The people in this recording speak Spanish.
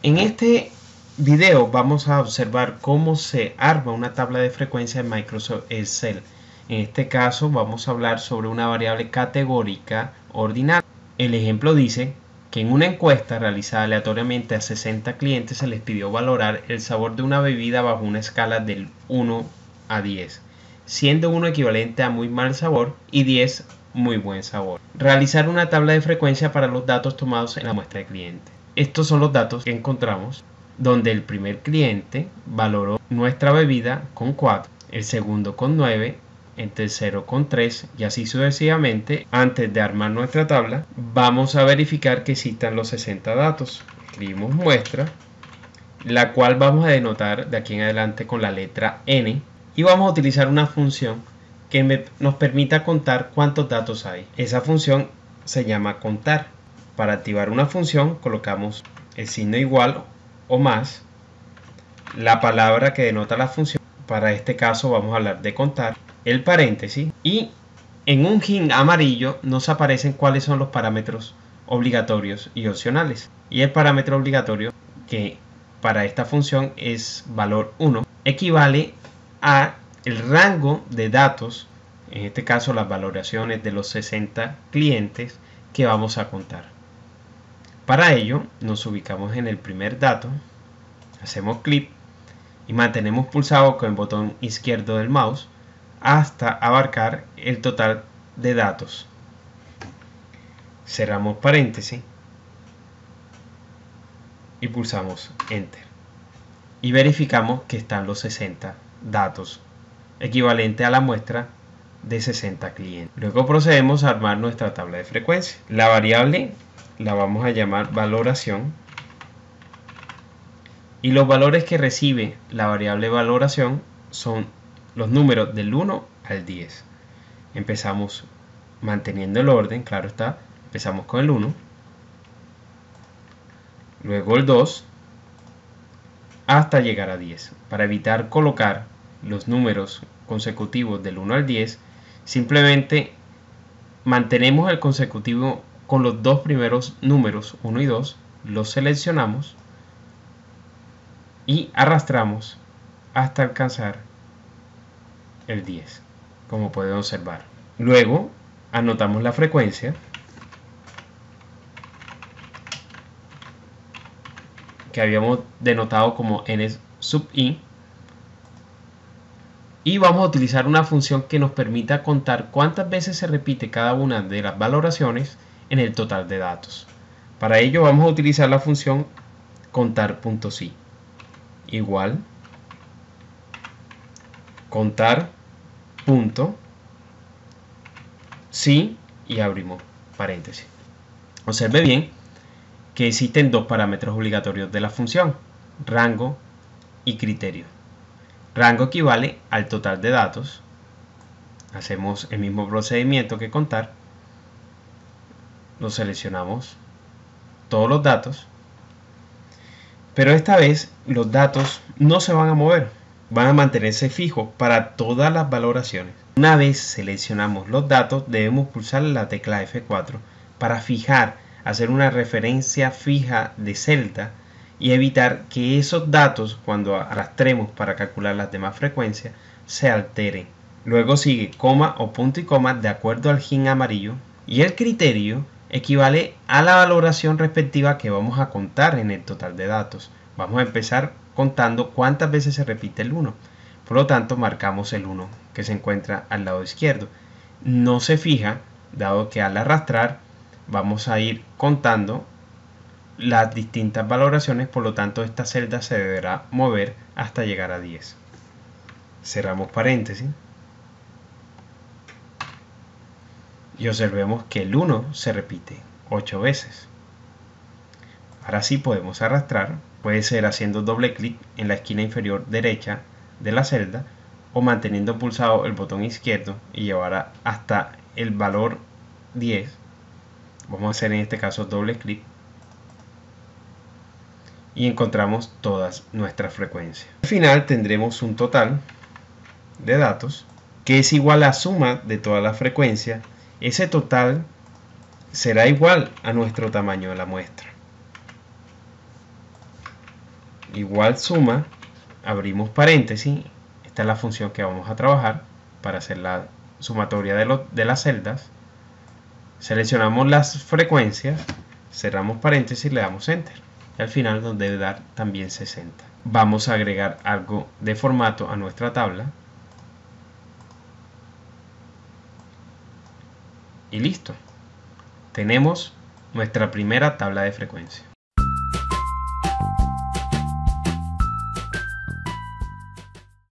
En este video vamos a observar cómo se arma una tabla de frecuencia en Microsoft Excel. En este caso vamos a hablar sobre una variable categórica ordinal. El ejemplo dice que en una encuesta realizada aleatoriamente a 60 clientes se les pidió valorar el sabor de una bebida bajo una escala del 1 a 10, siendo 1 equivalente a muy mal sabor y 10 muy buen sabor. Realizar una tabla de frecuencia para los datos tomados en la muestra de cliente. Estos son los datos que encontramos, donde el primer cliente valoró nuestra bebida con 4, el segundo con 9, el tercero con 3 y así sucesivamente. Antes de armar nuestra tabla, vamos a verificar que existan los 60 datos. Escribimos muestra, la cual vamos a denotar de aquí en adelante con la letra N, y vamos a utilizar una función que nos permita contar cuántos datos hay. Esa función se llama contar. Para activar una función colocamos el signo igual o más, la palabra que denota la función, para este caso vamos a hablar de contar, el paréntesis, y en un hint amarillo nos aparecen cuáles son los parámetros obligatorios y opcionales. Y el parámetro obligatorio, que para esta función es valor 1, equivale a el rango de datos, en este caso las valoraciones de los 60 clientes que vamos a contar. Para ello nos ubicamos en el primer dato, hacemos clic y mantenemos pulsado con el botón izquierdo del mouse hasta abarcar el total de datos. Cerramos paréntesis y pulsamos Enter y verificamos que están los 60 datos, equivalente a la muestra de 60 clientes. Luego procedemos a armar nuestra tabla de frecuencia. La variable la vamos a llamar valoración y los valores que recibe la variable valoración son los números del 1 al 10. Empezamos manteniendo el orden, claro está. Empezamos con el 1, luego el 2 hasta llegar a 10. Para evitar colocar los números consecutivos del 1 al 10, simplemente mantenemos el consecutivo con los dos primeros números 1 y 2, los seleccionamos y arrastramos hasta alcanzar el 10, como pueden observar. Luego anotamos la frecuencia, que habíamos denotado como n sub i, y vamos a utilizar una función que nos permita contar cuántas veces se repite cada una de las valoraciones en el total de datos. Para ello vamos a utilizar la función contar.si igual contar.si y abrimos paréntesis. Observe bien que existen dos parámetros obligatorios de la función, rango y criterio. Rango equivale al total de datos. Hacemos el mismo procedimiento que contar. Lo seleccionamos todos los datos, pero esta vez los datos no se van a mover, van a mantenerse fijos para todas las valoraciones. Una vez seleccionamos los datos, debemos pulsar la tecla F4 para fijar, hacer una referencia fija de celda y evitar que esos datos, cuando arrastremos para calcular las demás frecuencias, se alteren. Luego sigue coma o punto y coma de acuerdo al hint amarillo, y el criterio equivale a la valoración respectiva que vamos a contar en el total de datos. Vamos a empezar contando cuántas veces se repite el 1. Por lo tanto, marcamos el 1 que se encuentra al lado izquierdo. No se fija, dado que al arrastrar vamos a ir contando las distintas valoraciones, por lo tanto esta celda se deberá mover hasta llegar a 10. Cerramos paréntesis y observemos que el 1 se repite 8 veces. Ahora sí podemos arrastrar, puede ser haciendo doble clic en la esquina inferior derecha de la celda o manteniendo pulsado el botón izquierdo y llevar hasta el valor 10. Vamos a hacer en este caso doble clic y encontramos todas nuestras frecuencias. Al final tendremos un total de datos que es igual a la suma de todas las frecuencias. Ese total será igual a nuestro tamaño de la muestra. igual suma, abrimos paréntesis. Esta es la función que vamos a trabajar para hacer la sumatoria de las celdas. Seleccionamos las frecuencias, cerramos paréntesis y le damos enter. Y al final nos debe dar también 60. Vamos a agregar algo de formato a nuestra tabla. Y listo. Tenemos nuestra primera tabla de frecuencia.